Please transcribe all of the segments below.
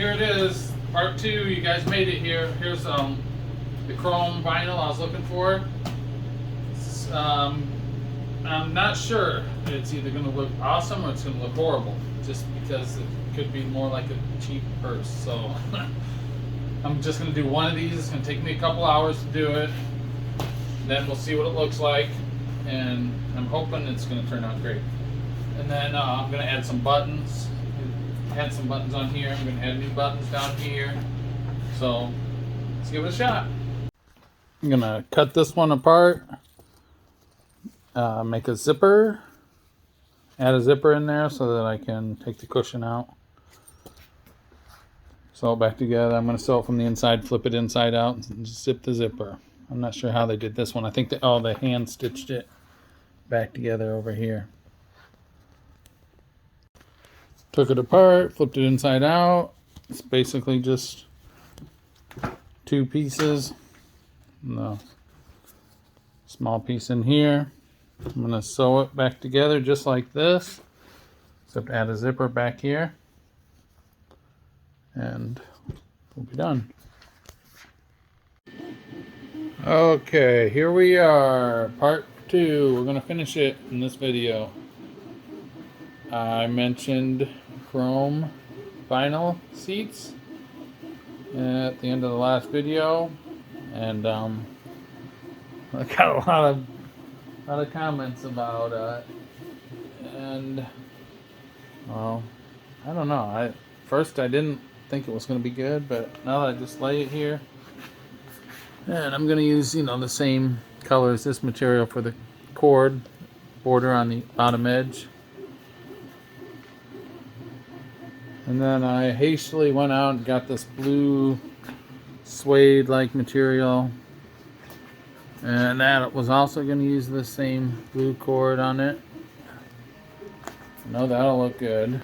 here it is, part 2. You guys made it here. Here's the chrome vinyl I was looking for. I'm not sure. It's either going to look awesome or it's going to look horrible, just because it could be more like a cheap purse. So I'm just going to do one of these. It's going to take me a couple hours to do it. Then we'll see what it looks like, and I'm hoping it's going to turn out great. And then I'm going to add some buttons. Add some buttons on here. I'm going to add new buttons down here. So let's give it a shot. I'm going to cut this one apart. Make a zipper, add a zipper in there so that I can take the cushion out. Sew it back together. I'm going to sew it from the inside, flip it inside out, and zip the zipper. I'm not sure how they did this one. I think they hand stitched it back together over here. Took it apart, flipped it inside out. It's basically just 2 pieces. No, small piece in here. I'm going to sew it back together just like this, except add a zipper back here, and we'll be done. Okay, here we are, part 2. We're going to finish it in this video. I mentioned chrome vinyl seats at the end of the last video, and I got a lot of comments about it, and well, I don't know. First I didn't think it was going to be good, but now that I just lay it here, and I'm going to use the same color as this material for the cord border on the bottom edge. And then I hastily went out and got this blue suede like material. And that was also going to use the same blue cord on it. I know that'll look good.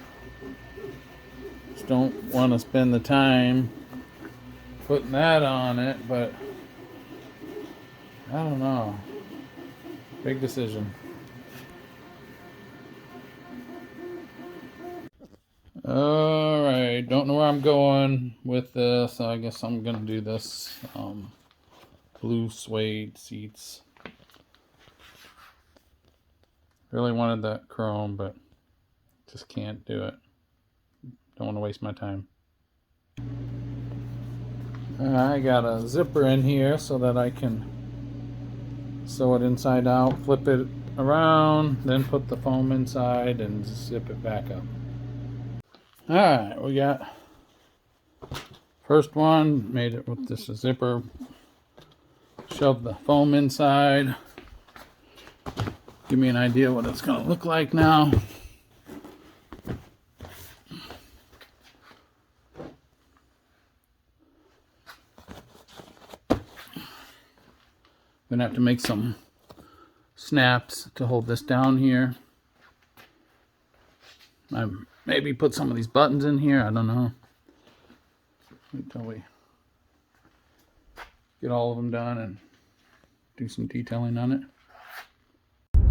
Just don't want to spend the time putting that on it, but I don't know. Big decision. Alright, don't know where I'm going with this. I guess I'm going to do this. Blue suede seats. Really wanted that chrome, but just can't do it. Don't want to waste my time. I got a zipper in here so that I can sew it inside out, flip it around, then put the foam inside and zip it back up. Alright, we got first one, made it with this zipper. Shove the foam inside. Give me an idea what it's going to look like now. I'm going to have to make some snaps to hold this down here. I maybe put some of these buttons in here. I don't know. Wait till we get all of them done and do some detailing on it.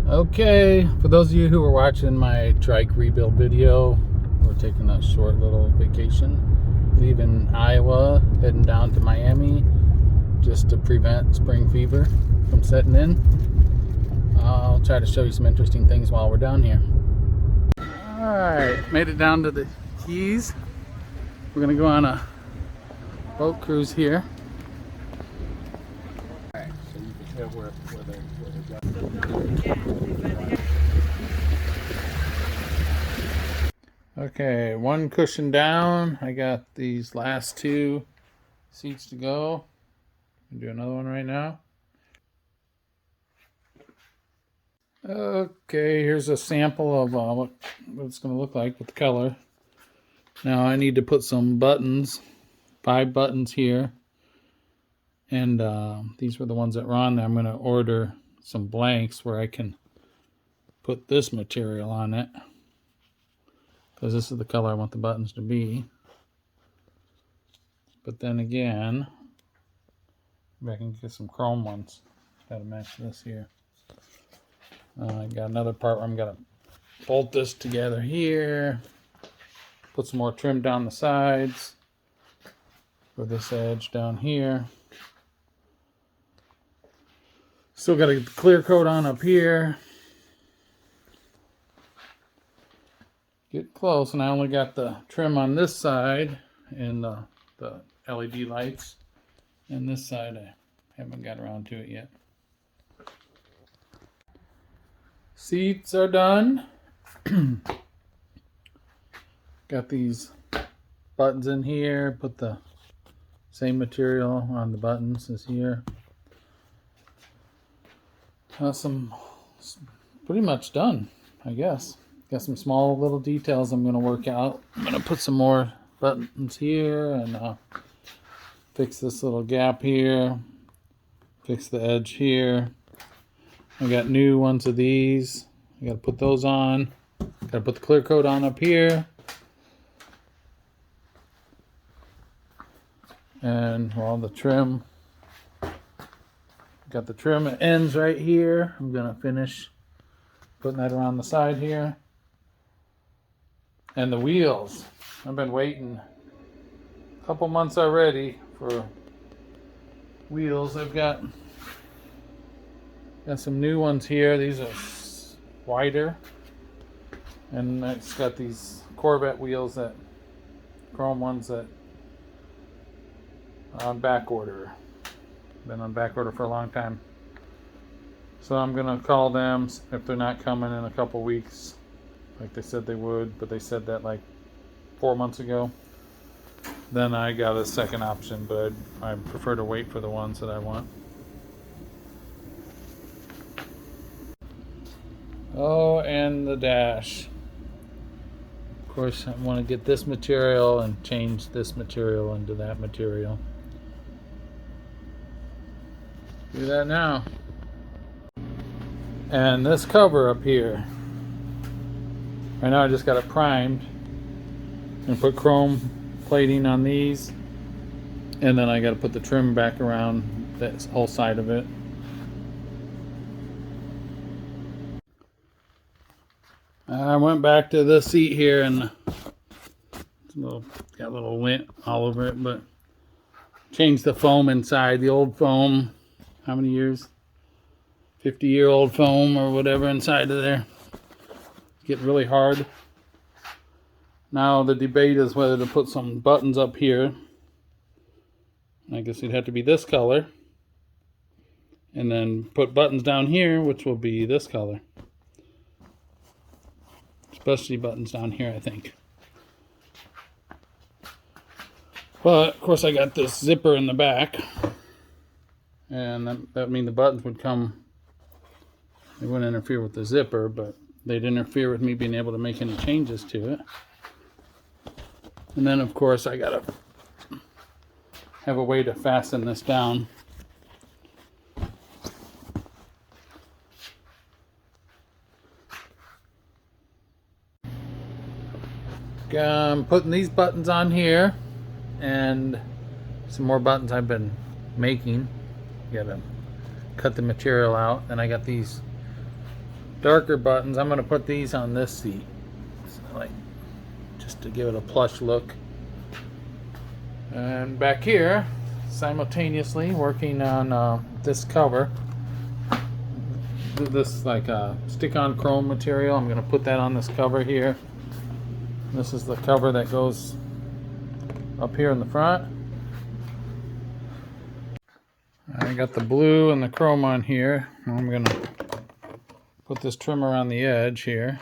Okay, for those of you who are watching my Trike rebuild video, we're taking a short little vacation, leaving Iowa, heading down to Miami just to prevent spring fever from setting in. I'll try to show you some interesting things while we're down here. Alright, made it down to the Keys. We're going to go on a boat cruise here. Okay, one cushion down. I got these last 2 seats to go. I'll do another one right now. Okay, here's a sample of what it's going to look like with the color. Now I need to put some buttons, 5 buttons here. And these were the ones that were on there. I'm going to order some blanks where I can put this material on it, because this is the color I want the buttons to be. But then again, maybe I can get some chrome ones. Gotta match this here. I got another part where I'm gonna bolt this together here, put some more trim down the sides, for this edge down here. Still got a clear coat on up here. Get close, and I only got the trim on this side and the LED lights. And this side I haven't got around to it yet. Seats are done. Got these buttons in here. Put the same material on the buttons as here. Pretty much done, I guess. Got some small little details I'm going to work out. I'm going to put some more buttons here and fix this little gap here. Fix the edge here. I got new ones of these. I got to put those on. Got to put the clear coat on up here. And well, the trim. Got the trim. It ends right here. I'm going to finish putting that around the side here. And the wheels. I've been waiting a couple months already for wheels. I've got some new ones here. These are wider. And it's got these Corvette wheels, that chrome ones that are on back order. Been on back order for a long time. So I'm going to call them if they're not coming in a couple weeks, like they said they would, but they said that like 4 months ago. Then I got a second option, but I prefer to wait for the ones that I want. Oh, and the dash. Of course, I want to get this material and change this material into that material. Do that now. And this cover up here. Right now I just got it primed. I'm going to put chrome plating on these. And then I got to put the trim back around this whole side of it. I went back to this seat here and got a little lint all over it, but changed the foam inside. The old foam, how many years? 50-year-old foam or whatever inside of there. Get really hard. Now the debate is whether to put some buttons up here. I guess it'd have to be this color. And then put buttons down here, which will be this color. Especially buttons down here, I think. But of course I got this zipper in the back. And that means the buttons would come. They wouldn't interfere with the zipper, but they'd interfere with me being able to make any changes to it. And then of course I gotta have a way to fasten this down. I'm putting these buttons on here and some more buttons I've been making. Gotta cut the material out. Then I got these darker buttons. I'm gonna put these on this seat, so like just to give it a plush look. And back here, simultaneously working on this cover. This like stick-on chrome material. I'm gonna put that on this cover here. This is the cover that goes up here in the front. I got the blue and the chrome on here. I'm going to put this trim around the edge here.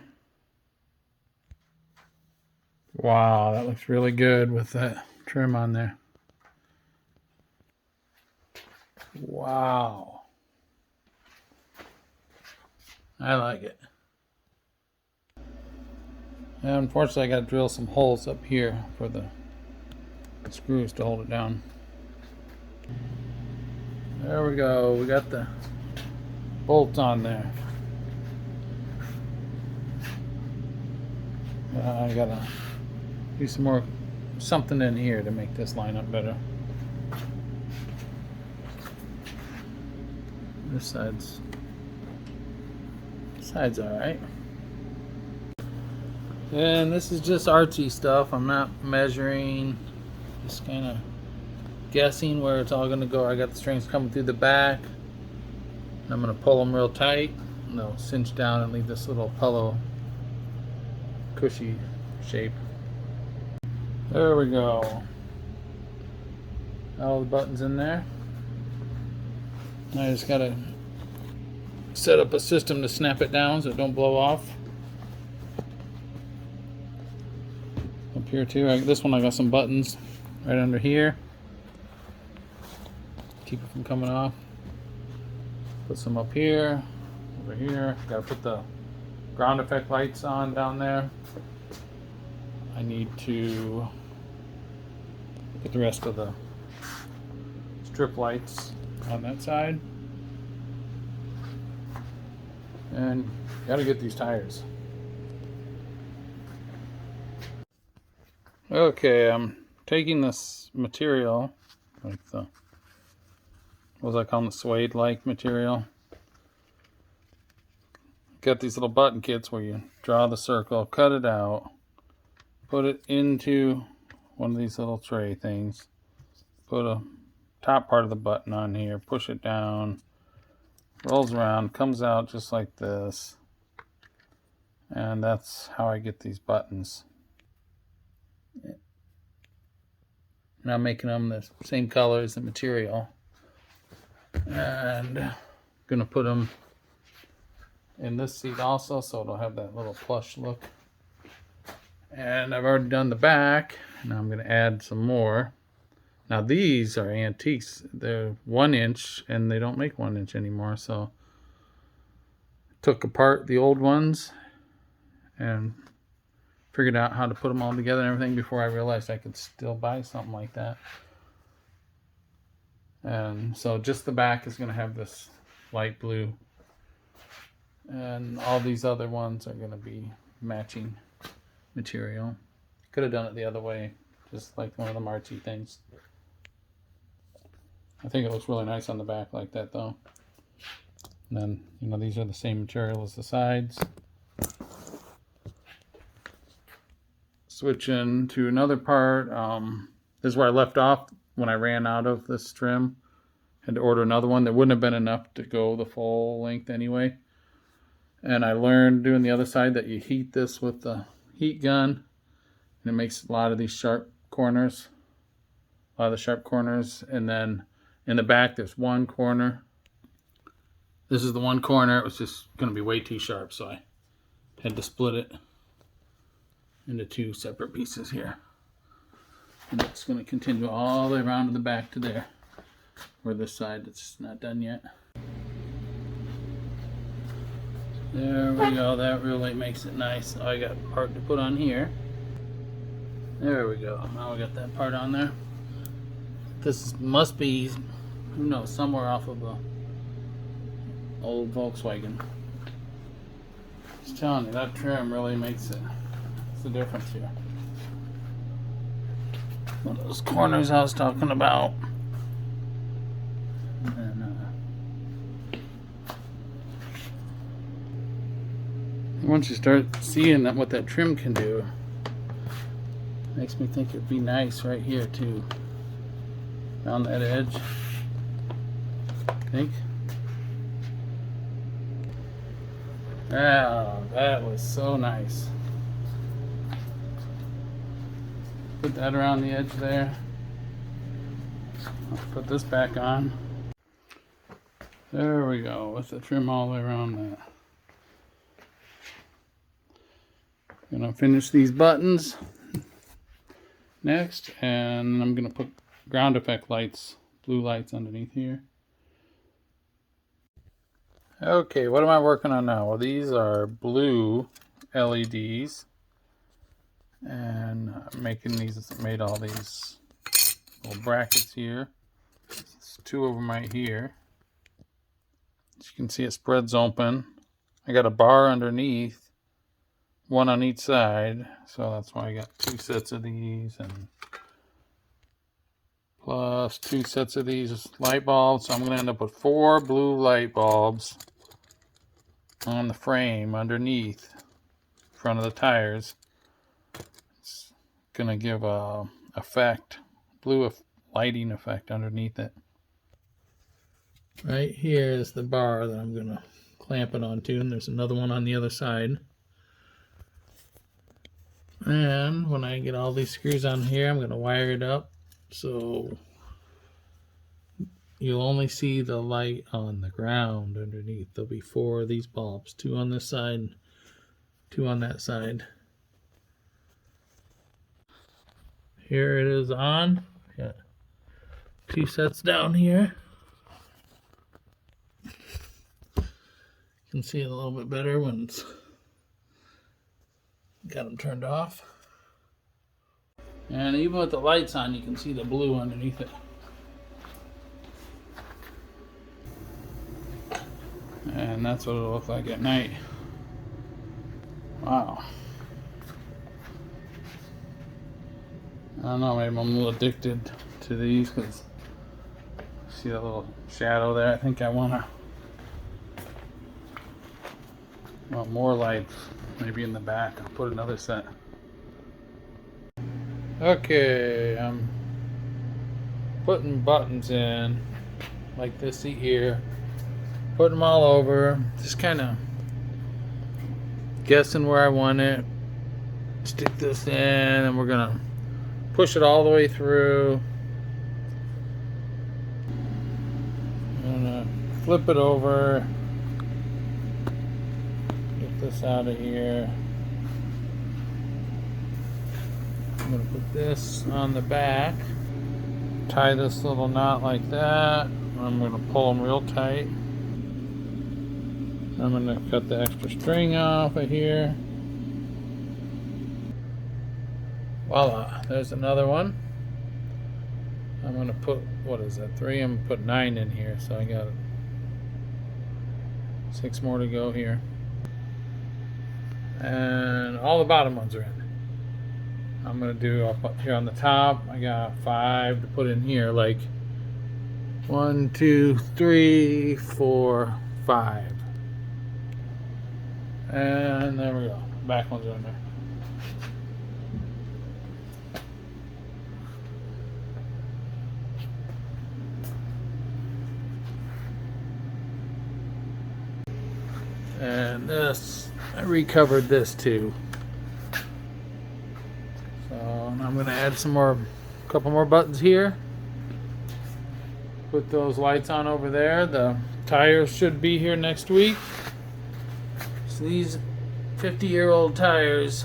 Wow, that looks really good with that trim on there. Wow. I like it. And unfortunately, I got to drill some holes up here for the screws to hold it down. There we go. We got the bolts on there. I gotta do something in here to make this line up better. This side's all right. And this is just artsy stuff. I'm not measuring, just kind of guessing where it's all going to go. I got the strings coming through the back. I'm going to pull them real tight, and they'll cinch down and leave this little pillow cushy shape. There we go. All the buttons in there. I just got to set up a system to snap it down so it don't blow off. Up here too, this one I got some buttons right under here. Keep it from coming off. Put some up here, over here. Gotta put the ground effect lights on down there. I need to put the rest of the strip lights on that side. And gotta get these tires. Okay, I'm taking this material, like the, what was I calling the suede-like material. Got these little button kits where you draw the circle, cut it out, put it into one of these little tray things, put a top part of the button on here, push it down, rolls around, comes out just like this, and that's how I get these buttons. And I'm making them the same color as the material, and gonna put them in this seat also, so it'll have that little plush look. And I've already done the back. Now I'm gonna add some more. Now these are antiques. They're 1 inch, and they don't make 1 inch anymore. So took apart the old ones and figured out how to put them all together and everything before I realized I could still buy something like that. And so just the back is going to have this light blue, and all these other ones are going to be matching material. Could have done it the other way, just like one of the Marty things. I think it looks really nice on the back like that though. And then, you know, these are the same material as the sides. Switching to another part. This is where I left off when I ran out of this trim. Had to order another one. There wouldn't have been enough to go the full length anyway. And I learned doing the other side that you heat this with the heat gun, and it makes a lot of these sharp corners. A lot of the sharp corners. And then in the back there's one corner. This is the one corner. It was just going to be way too sharp, so I had to split it into 2 separate pieces here. And it's going to continue all the way around to the back to there, where this side it's not done yet. There we go. That really makes it nice. I got a part to put on here. There we go. Now we got that part on there. This must be, who knows, somewhere off of a old Volkswagen. Just telling you, that trim really makes it. What's the difference here? One of those corners I was talking about. And once you start seeing that, what that trim can do, makes me think it'd be nice right here too, around that edge. I think. Oh, that was so nice. Put that around the edge there. I'll put this back on. There we go, with the trim all the way around that. Gonna finish these buttons next, and I'm gonna put ground effect lights, blue lights underneath here. Okay, what am I working on now? Well, these are blue LEDs, and I'm making these, made all these little brackets here. There's 2 of them right here. As you can see, it spreads open. I got a bar underneath, 1 on each side, so that's why I got 2 sets of these, and plus 2 sets of these light bulbs. So I'm going to end up with 4 blue light bulbs on the frame underneath, in front of the tires. It's going to give a effect, blue lighting effect underneath it. Right here is the bar that I'm going to clamp it onto, and there's another one on the other side. And when I get all these screws on here, I'm going to wire it up so you'll only see the light on the ground underneath. There'll be 4 of these bulbs, 2 on this side, 2 on that side. Here it is on. Got 2 sets down here. You can see it a little bit better when it's got them turned off. And even with the lights on, you can see the blue underneath it. And that's what it'll look like at night. Wow. I don't know, maybe I'm a little addicted to these because see that little shadow there? I think I want more lights, maybe in the back. I'll put another set. Okay, I'm putting buttons in like this here. Putting them all over, just kind of guessing where I want it. Stick this in, and we're gonna push it all the way through. I'm gonna flip it over. Get this out of here. I'm gonna put this on the back. Tie this little knot like that. I'm gonna pull them real tight. I'm going to cut the extra string off of here. Voila, there's another one. I'm going to put, what is that, 3? I'm going to put 9 in here, so I got 6 more to go here. And all the bottom ones are in. I'm going to do up here on the top. I got 5 to put in here, like 1, 2, 3, 4, 5. And there we go. Back ones are in there. And this, I recovered this too. So I'm going to add some more, a couple more buttons here. Put those lights on over there. The tires should be here next week. These 50-year-old tires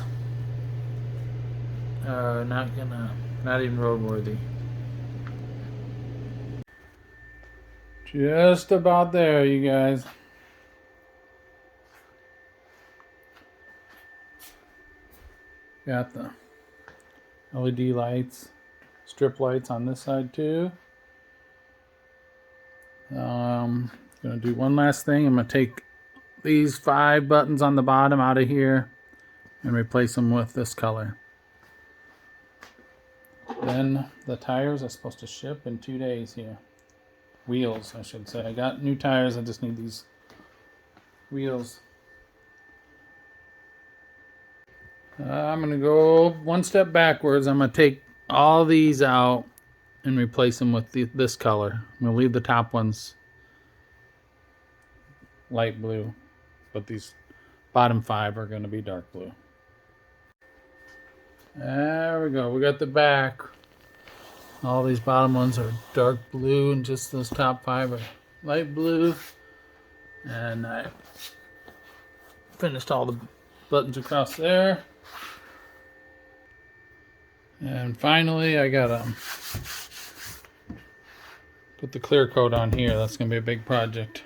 are not even roadworthy. Just about there, you guys. Got the LED lights, strip lights on this side too. Gonna do one last thing. I'm gonna take these 5 buttons on the bottom out of here and replace them with this color. Then the tires are supposed to ship in 2 days here. Wheels, I should say. I got new tires, I just need these wheels. I'm going to go one step backwards. I'm going to take all these out and replace them with this color. I'm going to leave the top ones light blue. But these bottom 5 are going to be dark blue. There we go. We got the back. All these bottom ones are dark blue, and just those top 5 are light blue. And I finished all the buttons across there. And finally, I gotta put the clear coat on here. That's going to be a big project.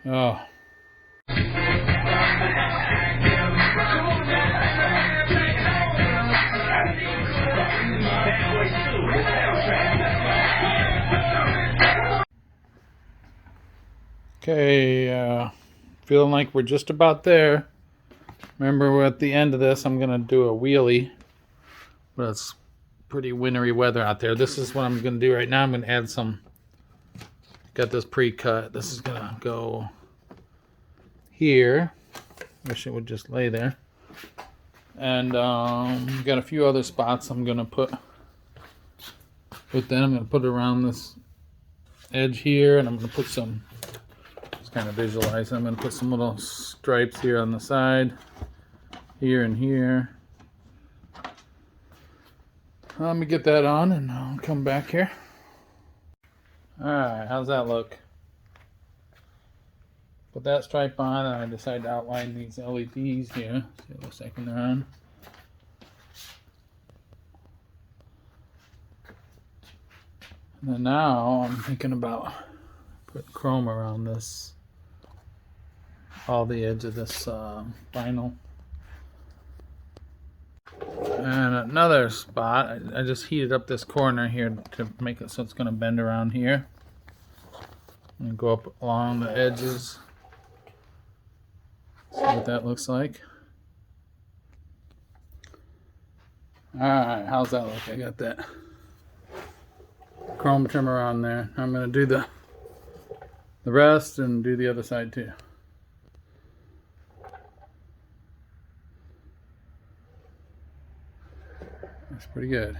Oh. Okay, feeling like we're just about there. Remember, we're at the end of this. I'm going to do a wheelie. But it's pretty wintry weather out there. This is what I'm going to do right now. I'm going to add some. Got this pre-cut. This is going to go here. Wish it would just lay there. And got a few other spots I'm going to put With that, I'm going to put it around this edge here, and I'm going to put some, just kind of visualize, I'm going to put some little stripes here on the side, here and here. Let me get that on and I'll come back here. Alright, how's that look? Put that stripe on, and I decided to outline these LEDs here. See what looks like when they're on. And then now I'm thinking about putting chrome around this, all the edge of this vinyl. And another spot, I just heated up this corner here to make it so it's going to bend around here. And go up along the edges. See what that looks like. Alright, how's that look? I got that chrome trimmer on there. I'm going to do the rest and do the other side too. That's pretty good.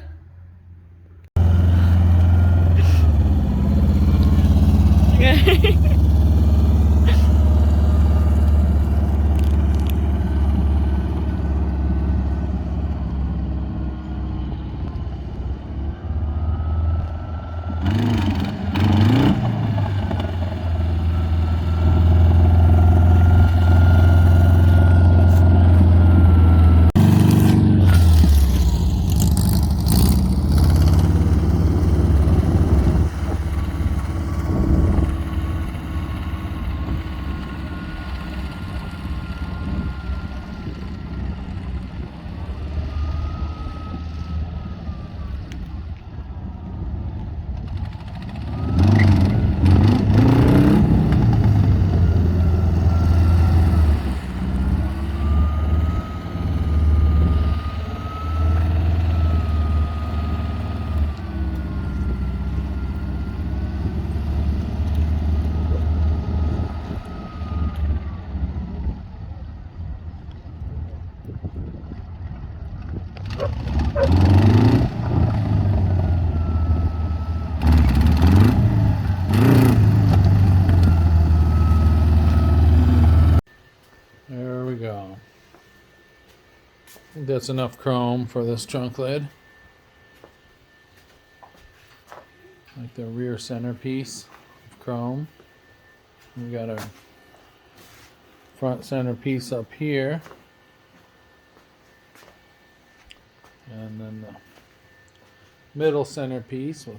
There we go. I think that's enough chrome for this trunk lid. Like the rear centerpiece of chrome. We got our front centerpiece up here. And then the middle centerpiece with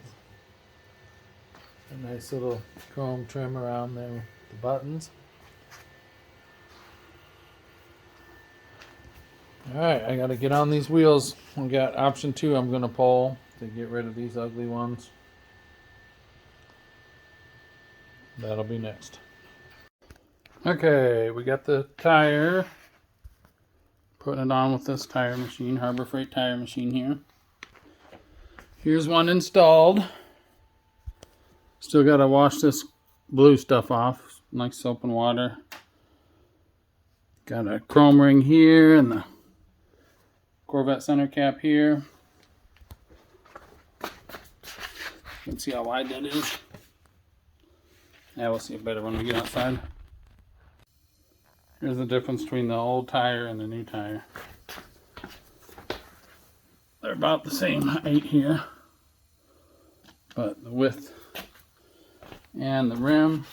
a nice little chrome trim around there with the buttons. Alright, I gotta get on these wheels. We got option 2 I'm gonna pull to get rid of these ugly ones. That'll be next. Okay, we got the tire. Putting it on with this tire machine, Harbor Freight tire machine here. Here's one installed. Still gotta wash this blue stuff off, like soap and water. Got a chrome ring here and the Corvette center cap here. You can see how wide that is. Yeah, we'll see it better when we get outside. Here's the difference between the old tire and the new tire. They're about the same height here, but the width and the rim,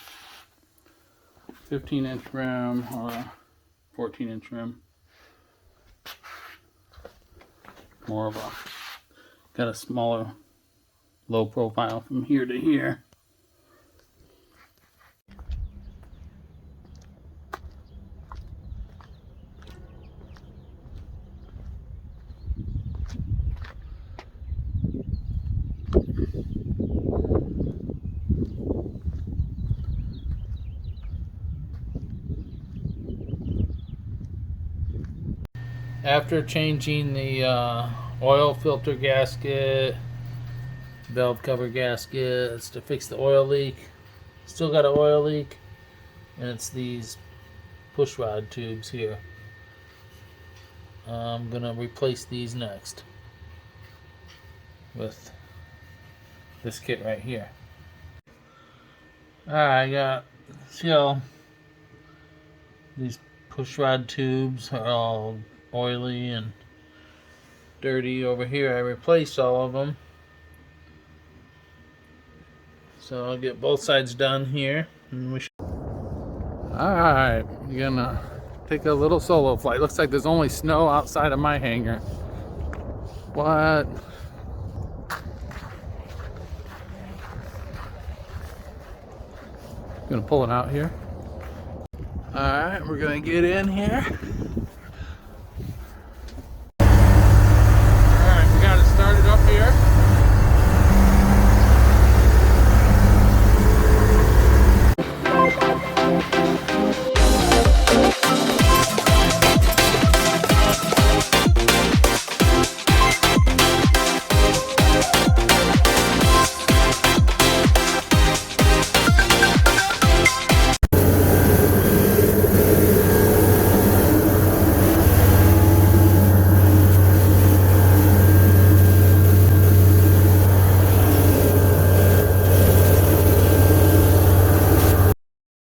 15-inch rim or a 14-inch rim. More of a, got a smaller low profile from here to here. After changing the oil filter gasket, valve cover gaskets to fix the oil leak, still got an oil leak, and it's these push rod tubes here. I'm gonna replace these next with this kit right here. I got, see how these push rod tubes are all oily and dirty over here. I replaced all of them. So I'll get both sides done here. And alright, we're gonna take a little solo flight. Looks like there's only snow outside of my hangar. What? Gonna pull it out here. Alright, we're gonna get in here.